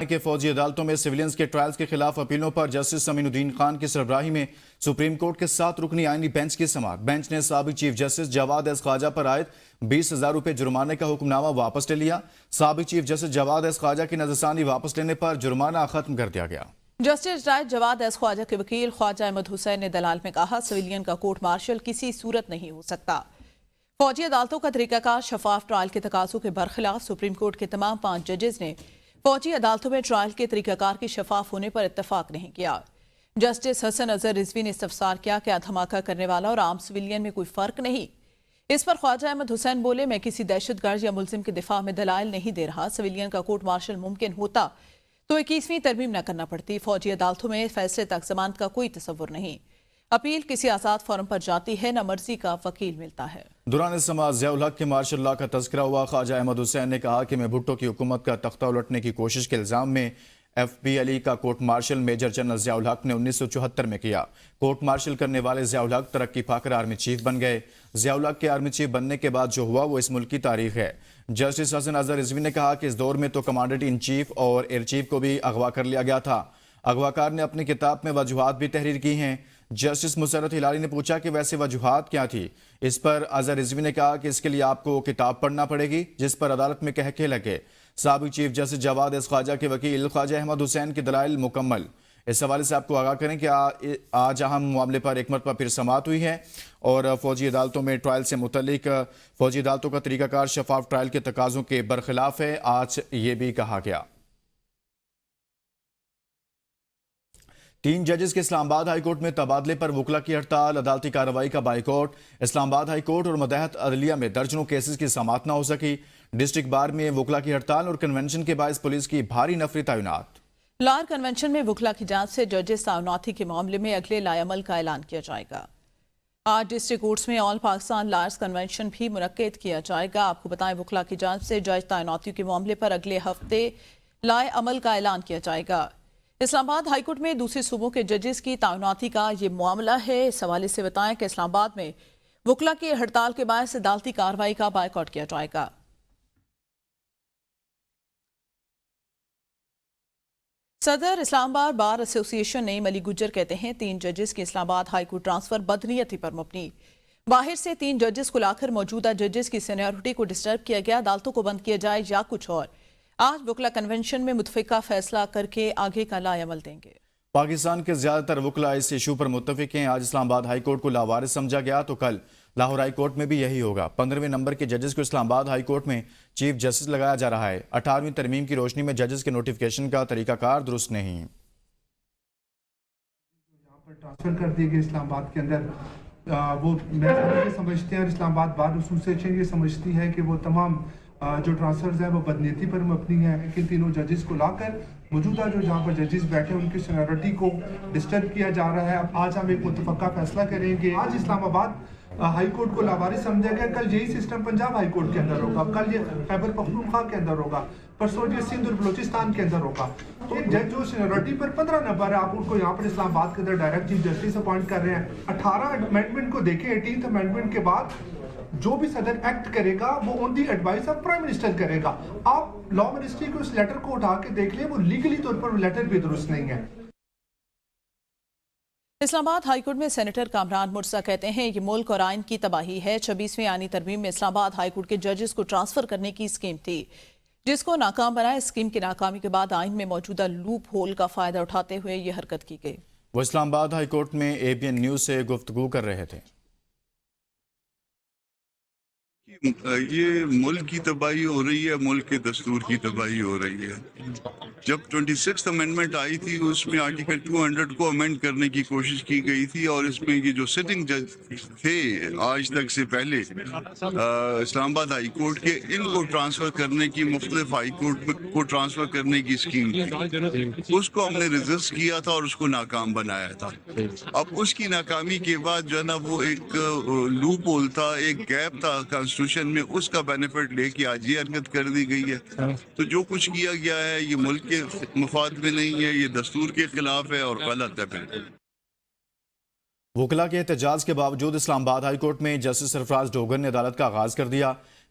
کہ فوجی عدالتوں میں سویلینز کے ٹرائلز کے خلاف اپیلوں پر جسٹس امین الدین خان کی سربراہی میں سپریم کورٹ کے 7 رکنی آئینی بینچ کی سماعت۔ بینچ نے سابق چیف جسٹس جواد ایس خواجہ پر عائد 20,000 روپے جرمانے کا حکم نامہ واپس لے لیا۔ سابق چیف جسٹس جواد ایس خواجہ کی نظر ثانی واپس لینے پر جرمانہ ختم کر دیا گیا۔ جسٹس جواد ایس خواجہ کے وکیل خواجہ احمد حسین نے دلال میں کہا سویلین کا کورٹ مارشل کسی صورت نہیں ہو سکتا۔ فوجی عدالتوں کا طریقہ کار شفاف ٹرائل کے تقاضوں کے برخلاف سپریم کورٹ کے تمام 5 ججز نے فوجی عدالتوں میں ٹرائل کے طریقہ کار کی شفاف ہونے پر اتفاق نہیں کیا۔ جسٹس حسن اظہر رضوی نے استفسار کیا کہ دھماکہ کرنے والا اور عام سویلین میں کوئی فرق نہیں۔ اس پر خواجہ احمد حسین بولے میں کسی دہشت گرد یا ملزم کے دفاع میں دلائل نہیں دے رہا۔ سویلین کا کورٹ مارشل ممکن ہوتا تو 21ویں ترمیم نہ کرنا پڑتی۔ فوجی عدالتوں میں فیصلے تک ضمانت کا کوئی تصور نہیں۔ اپیل کسی آزاد فورم پر جاتی ہے نہ مرضی کا وکیل ملتا ہے۔ دوران سماعت ضیاء الحق کے مارشل لا کا تذکرہ ہوا۔ خواجہ احمد حسین نے کہا کہ میں بھٹو کی حکومت کا تختہ الٹنے کی کوشش کے الزام میں ایف بی علی کا court martial major general Zia ul Haq نے 1974 میں کیا۔ کورٹ مارشل کرنے والے ضیاء الحق ترقی پا کر آرمی چیف بن گئے۔ ضیاء الحق کے آرمی چیف بننے کے بعد جو ہوا وہ اس ملک کی تاریخ ہے۔ جسٹس حسن اظہر رضوی نے کہا کہ اس دور میں تو کمانڈر ان چیف اور ایئر چیف کو بھی اغوا کر لیا گیا تھا۔ اغواکار نے اپنی کتاب میں وجوہات بھی تحریر کی ہیں۔ جسٹس مسرت ہلالی نے پوچھا کہ ویسے وجوہات کیا تھی۔ اس پر اظہر رضوی نے کہا کہ اس کے لیے آپ کو کتاب پڑھنا پڑے گی جس پر عدالت میں کہہ کے لگے۔ سابق چیف جسٹس جواد ایس خواجہ کے وکیل خواجہ احمد حسین کی دلائل مکمل۔ اس حوالے سے آپ کو آگاہ کریں کہ آج اہم معاملے پر ایک مرتبہ پھر سماعت ہوئی ہے اور فوجی عدالتوں میں ٹرائل سے متعلق فوجی عدالتوں کا طریقہ کار شفاف ٹرائل کے تقاضوں کے برخلاف ہے۔ آج یہ بھی کہا گیا۔ 3 ججز کے اسلام آباد ہائی کورٹ میں تبادلے پر وکلا کی ہڑتال، عدالتی کارروائی کا بائیکاٹ۔ اسلام آباد ہائی کورٹ اور ماتحت عدلیہ میں درجنوں کیسز کی سماعت نہ ہو سکی۔ ڈسٹرکٹ بار میں وکلا کی ہڑتال اور کنونشن کے باعث پولیس کی بھاری نفری تعینات۔ لار کنونشن میں وکلا کی جانچ سے ججز تعیناتی کے معاملے میں اگلے لائے عمل کا اعلان کیا جائے گا۔ آج ڈسٹرکٹ کورٹس میں آل پاکستان لارز کنونشن بھی منعقد کیا جائے گا۔ آپ کو بتائیں وکلا کی جانچ سے جج تعیناتی کے معاملے پر اگلے ہفتے لائے عمل کا اعلان کیا جائے گا۔ اسلام آباد ہائی کورٹ میں دوسرے صوبوں کے ججز کی تعیناتی کا یہ معاملہ ہے۔ اس حوالے سے بتائیں کہ اسلام آباد میں وکلا کی ہڑتال کے باعث عدالتی کارروائی کا بائیکاٹ کیا جائے گا۔ صدر اسلام آباد بار ایسوسی ایشن نعیم علی گجر کہتے ہیں 3 ججز کی اسلام آباد ہائی کورٹ ٹرانسفر بدنیتی پر مبنی۔ باہر سے 3 ججز کو لا کر موجودہ ججز کی سینیورٹی کو ڈسٹرب کیا گیا۔ عدالتوں کو بند کیا جائے یا کچھ اور۔ آج وکلا کنونشن میں متفقہ فیصلہ کر کے آگے کا لائے عمل دیں گے۔ پاکستان کے زیادہ تر وکلا اس ایشو پر متفق ہیں۔ آج اسلام آباد ہائی کورٹ کو لاوارث سمجھا گیا تو کل لاہور ہائی کورٹ میں بھی یہی ہوگا۔ 15ویں نمبر کے ججز کو اسلام آباد ہائی کورٹ میں چیف جسٹس لگایا جا رہا ہے۔ 18ویں ترمیم کی روشنی میں ججز کے نوٹیفیکیشن کا طریقہ کار درست نہیں۔ یہاں پر ٹرانسفر کر دیے گئے اسلام آباد کے اندر وہ یہ سمجھتے ہیں اور اسلام آباد بار ایسوسی یہ سمجھتی ہے کہ وہ تمام جو ٹرانسفرز ہیں وہ بدنیتی پر مبنی ہیں کہ تینوں ججز کو لا کر موجودہ جو جہاں پر ججز بیٹھے ان کی سینیورٹی کو ڈسٹرب کیا جا رہا ہے۔ اب آج ہم ایک متفقہ فیصلہ کریں گے۔ آج اسلام آباد ہائی کورٹ کو لاوارث سمجھا گیا، کل یہی سسٹم پنجاب ہائی کورٹ کے اندر ہوگا، کل یہ خیبر پختونخوا کے اندر ہوگا، پرسوں یہ سندھ اور بلوچستان کے اندر ہوگا۔ ایک جج جو سینیورٹی پر 15 نمبر ہے آپ ان کو یہاں پر اسلام آباد کے اندر ڈائریکٹ چیف جسٹس اپوائنٹ کر رہے ہیں۔ 18 امینڈمنٹ کو دیکھیں، 18th امینڈمنٹ کے بعد جو بھی صدر ایکٹ کرے گا وہ آن دی ایڈوائس آف پرائم منسٹر کرے گا۔ آپ لا منسٹری کو اس لیٹر کو اٹھا کے دیکھ لیں، وہ لیگلی طور پر وہ لیٹر بھی درست نہیں ہے۔ اسلام آباد ہائی کورٹ میں سینیٹر کامران مرزا کہتے ہیں یہ ملک اور آئین کی تباہی ہے۔ 26ویں آئینی ترمیم میں اسلام آباد ہائی کورٹ کے ججز کو ٹرانسفر کرنے کی اسکیم تھی جس کو ناکام بنایا۔ اسکیم کی ناکامی کے بعد آئین میں موجودہ لوپ ہول کا فائدہ اٹھاتے ہوئے یہ حرکت کی گئی۔ وہ اسلام آباد ہائی کورٹ میں ABN نیوز سے گفتگو کر رہے تھے۔ یہ ملک کی تباہی ہو رہی ہے، ملک کے دستور کی تباہی ہو رہی ہے۔ جب 26th امینڈمنٹ آئی تھی اس میں آرٹیکل 200 کو امینڈ کرنے کی کوشش کی گئی تھی اور اس میں یہ جو سٹنگ جج تھے آج تک سے پہلے اسلام آباد ہائی کورٹ کے، ان کو ٹرانسفر کرنے کی، مختلف ہائی کورٹ کو ٹرانسفر کرنے کی اسکیم تھی۔ اس کو ہم نے ریزسٹ کیا تھا اور اس کو ناکام بنایا تھا۔ اب اس کی ناکامی کے بعد جو ہے نا وہ ایک لوپ ہول تھا، ایک گیپ تھا کانسٹیٹیوشن میں، اس کا بینیفٹ لے کے آج یہ حرکت کر دی گئی ہے۔ تو جو کچھ کیا گیا ہے یہ ملک کے مفاد میں نہیں ہے، یہ دستور کے خلاف ہے اور غلط ہے بالکل۔ وکلا کے احتجاج کے باوجود اسلام آباد ہائی کورٹ میں جسٹس سرفراز ڈوگر نے عدالت کا آغاز کر دیا۔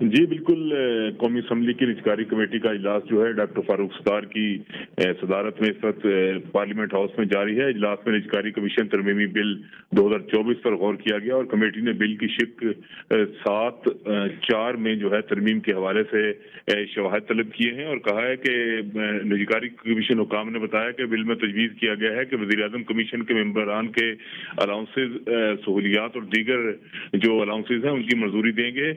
جی بالکل، قومی اسمبلی کی نجکاری کمیٹی کا اجلاس جو ہے ڈاکٹر فاروق ستار کی صدارت میں اس وقت پارلیمنٹ ہاؤس میں جاری ہے۔ اجلاس میں نجکاری کمیشن ترمیمی بل 2024 پر غور کیا گیا اور کمیٹی نے بل کی شق 7(4) میں جو ہے ترمیم کے حوالے سے شواہد طلب کیے ہیں اور کہا ہے کہ نجکاری کمیشن حکام نے بتایا کہ بل میں تجویز کیا گیا ہے کہ وزیر اعظم کمیشن کے ممبران کے الاؤنسز، سہولیات اور دیگر جو الاؤنسز ہیں ان کی منظوری دیں گے،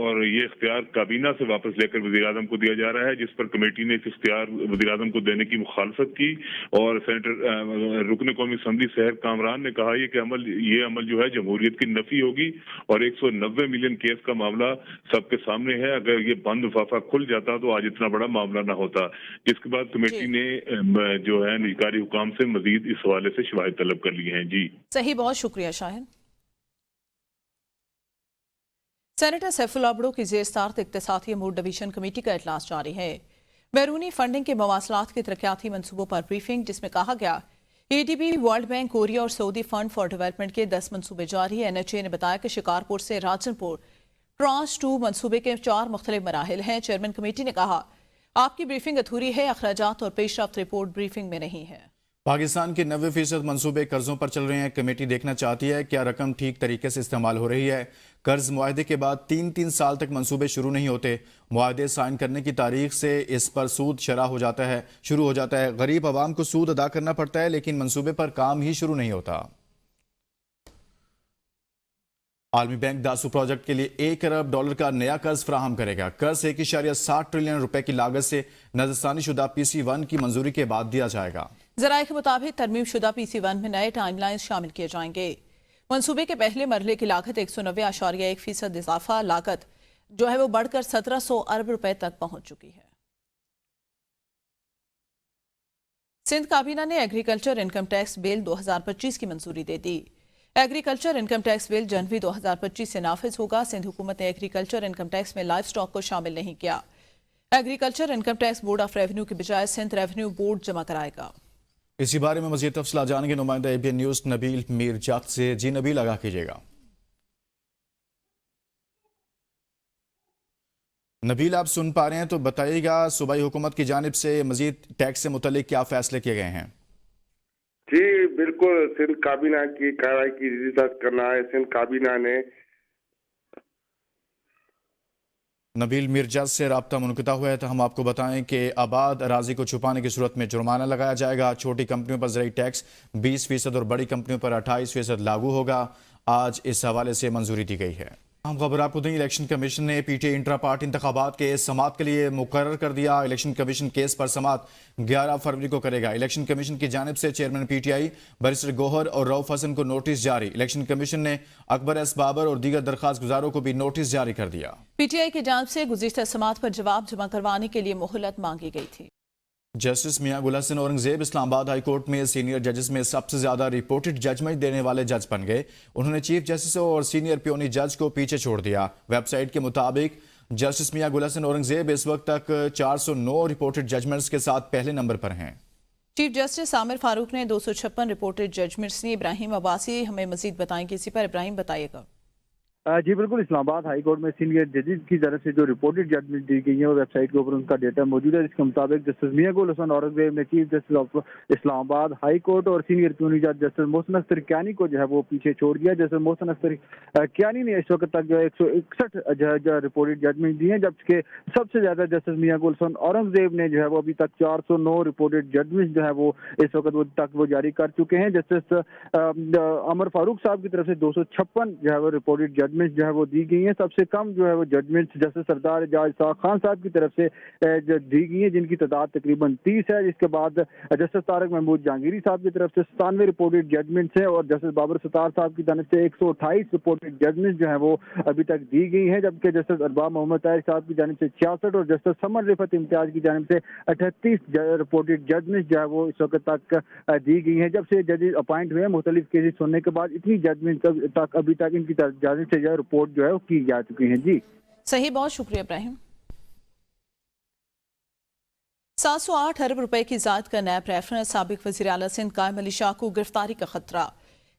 اور یہ اختیار کابینہ سے واپس لے کر وزیر اعظم کو دیا جا رہا ہے، جس پر کمیٹی نے اس اختیار وزیر اعظم کو دینے کی مخالفت کی۔ اور سینیٹر رکن قومی اسمبلی سحر کامران نے کہا یہ عمل جو ہے جمہوریت کی نفی ہوگی اور 190 ملین کیس کا معاملہ سب کے سامنے ہے۔ اگر یہ بند لفافہ کھل جاتا تو آج اتنا بڑا معاملہ نہ ہوتا۔ جس کے بعد کمیٹی نے جو ہے نجکاری حکام سے مزید اس حوالے سے شواہد طلب کر لیے ہیں۔ جی صحیح، بہت شکریہ شاہن۔ سینیٹر سیف اللہ بڑو کی زیر صدارت اقتصادی امور ڈویژن کمیٹی کا اجلاس جاری ہے۔ بیرونی فنڈنگ کے مواصلات کے ترقیاتی منصوبوں پر بریفنگ، جس میں کہا گیا ADB، ورلڈ بینک، کوریا اور سعودی فنڈ فار ڈیولپمنٹ کے 10 منصوبے جاری ہیں۔ NHA نے بتایا کہ شکارپور سے راجن پور ٹرانش 2 منصوبے کے 4 مختلف مراحل ہیں۔ چیئرمین کمیٹی نے کہا آپ کی بریفنگ ادھوری ہے، اخراجات اور پیش رفت رپورٹ بریفنگ میں نہیں ہے۔ پاکستان کے 90% منصوبے قرضوں پر چل رہے ہیں۔ کمیٹی دیکھنا چاہتی ہے کیا رقم ٹھیک طریقے سے استعمال ہو رہی ہے۔ قرض معاہدے کے بعد 3 سال تک منصوبے شروع نہیں ہوتے۔ معاہدے سائن کرنے کی تاریخ سے اس پر سود شروع ہو جاتا ہے۔ غریب عوام کو سود ادا کرنا پڑتا ہے لیکن منصوبے پر کام ہی شروع نہیں ہوتا۔ عالمی بینک داسو پروجیکٹ کے لیے $1 ارب کا نیا قرض فراہم کرے گا۔ قرض 1.7 ٹریلین روپے کی لاگت سے نظرثانی شدہ PC1 کی منظوری کے بعد دیا جائے گا۔ ذرائع کے مطابق ترمیم شدہ PC1 میں نئے ٹائم لائنز شامل کیے جائیں گے۔ منصوبے کے پہلے مرحلے کی لاگت 190.1% اضافہ لاگت جو ہے وہ بڑھ کر 1700 ارب روپے تک پہنچ چکی ہے۔ سندھ کابینہ نے ایگریکلچر انکم ٹیکس بل 2025 کی منظوری دے دی۔ ایگریکلچر انکم ٹیکس بل جنوری 2025 سے نافذ ہوگا۔ سندھ حکومت نے ایگریکلچر انکم ٹیکس میں لائف سٹاک کو شامل نہیں کیا۔ Agriculture income tax board of revenue کے بجائے سندھ ریونیو بورڈ جمع کرائے گا۔ اسی بارے میں مزید تفصیلات جانیں گے نمائندہ ABN نیوز نبیل میر جات سے۔ جی نبیل، آگاہ کیجیے گا۔ نبیل، آپ سن پا رہے ہیں تو بتائیے گا صوبائی حکومت کی جانب سے مزید ٹیکس سے متعلق کیا فیصلے کیے گئے ہیں؟ جی بالکل، سندھ کابینہ کی کارروائی کی اجازت کرنا ہے۔ سندھ کابینہ نے نبیل مرجع سے رابطہ منقطع ہوا ہے تو ہم آپ کو بتائیں کہ آباد اراضی کو چھپانے کی صورت میں جرمانہ لگایا جائے گا۔ چھوٹی کمپنیوں پر زرعی ٹیکس 20% اور بڑی کمپنیوں پر 28% لاگو ہوگا۔ آج اس حوالے سے منظوری دی گئی ہے۔ ہم خبر آپ کو دیں، الیکشن کمیشن نے PTI انٹرا پارٹی انتخابات کے سماعت کے لیے مقرر کر دیا۔ الیکشن کمیشن کیس پر سماعت 11 فروری کو کرے گا۔ الیکشن کمیشن کی جانب سے چیئرمین PTI بیرسٹر گوہر اور رؤف حسن کو نوٹس جاری۔ الیکشن کمیشن نے اکبر ایس بابر اور دیگر درخواست گزاروں کو بھی نوٹس جاری کر دیا۔ PTI کی جانب سے گزشتہ سماعت پر جواب جمع کروانے کے لیے مہلت مانگی گئی تھی۔ جسٹس میاں گل حسن اورنگزیب اسلام آباد ہائی کورٹ میں سینئر ججز میں سب سے زیادہ رپورٹڈ ججمنٹ دینے والے جج بن گئے۔ انہوں نے چیف جسٹس اور سینئر پیونی جج کو پیچھے چھوڑ دیا۔ ویب سائٹ کے مطابق جسٹس میاں گل حسن اورنگزیب اس وقت تک 409 رپورٹڈ ججمنٹس کے ساتھ پہلے نمبر پر ہیں۔ چیف جسٹس عامر فاروق نے 256 رپورٹڈ ججمنٹس دی۔ ابراہیم عباسی ہمیں مزید بتائیں گے، اسی پر ابراہیم بتائیے گا۔ جی بالکل، اسلام آباد ہائی کورٹ میں سینئر ججز کی طرف سے جو رپورٹڈ ججمنٹ دی گئی ہیں وہ ویب سائٹ کے اوپر ان کا ڈیٹا موجود ہے، جس کے مطابق جسٹس میاں گل حسن اورنگزیب نے چیف جسٹس آف اسلام آباد ہائی کورٹ اور سینئر پیونی جج جسٹس محسن اختر کیانی کو جو ہے وہ پیچھے چھوڑ دیا۔ جسٹس محسن اختر کیانی نے اس وقت تک جو 161 رپورٹڈ ججمنٹ دی ہیں، جبکہ سب سے زیادہ جسٹس میاں گل حسن اورنگزیب نے جو ہے وہ ابھی تک 409 رپورٹڈ ججمنٹ جو ہے وہ اس وقت تک وہ جاری کر چکے ہیں۔ جسٹس عامر فاروق صاحب کی طرف سے 256 جو ہے وہ رپورٹڈ ججمنٹ جو ہے وہ دی گئی ہیں۔ سب سے کم جو ہے وہ ججمنٹ جسٹس سردار اعجاز اسحاق خان صاحب کی طرف سے دی گئی ہیں، جن کی تعداد تقریباً 30 ہے۔ اس کے بعد جسٹس طارق محمود جہانگیری صاحب کی طرف سے 97 رپورٹڈ ججمنٹس ہیں اور جسٹس بابر ستار صاحب کی جانب سے 128 رپورٹڈ ججمنٹ جو ہیں وہ ابھی تک دی گئی ہیں، جبکہ جسٹس ارباب محمد طاہر صاحب کی جانب سے 66 اور جسٹس سمر رفعت امتیاز کی جانب سے 38 رپورٹڈ ججمنٹ جو ہے وہ اس وقت تک دی گئی ہیں۔ جب سے ججز اپائنٹ ہوئے مختلف کیسز سننے کے بعد اتنی ججمنٹ تک ابھی تک ان کی جانب سے جو رپورٹ جو ہے وہ کی جا چکی ہیں۔ جی صحیح، بہت شکریہ ابراہیم۔ 708 ارب روپے کی ذات کا نیب ریفرنس، سابق وزیر اعلیٰ سندھ قائم علی شاہ کو گرفتاری کا خطرہ۔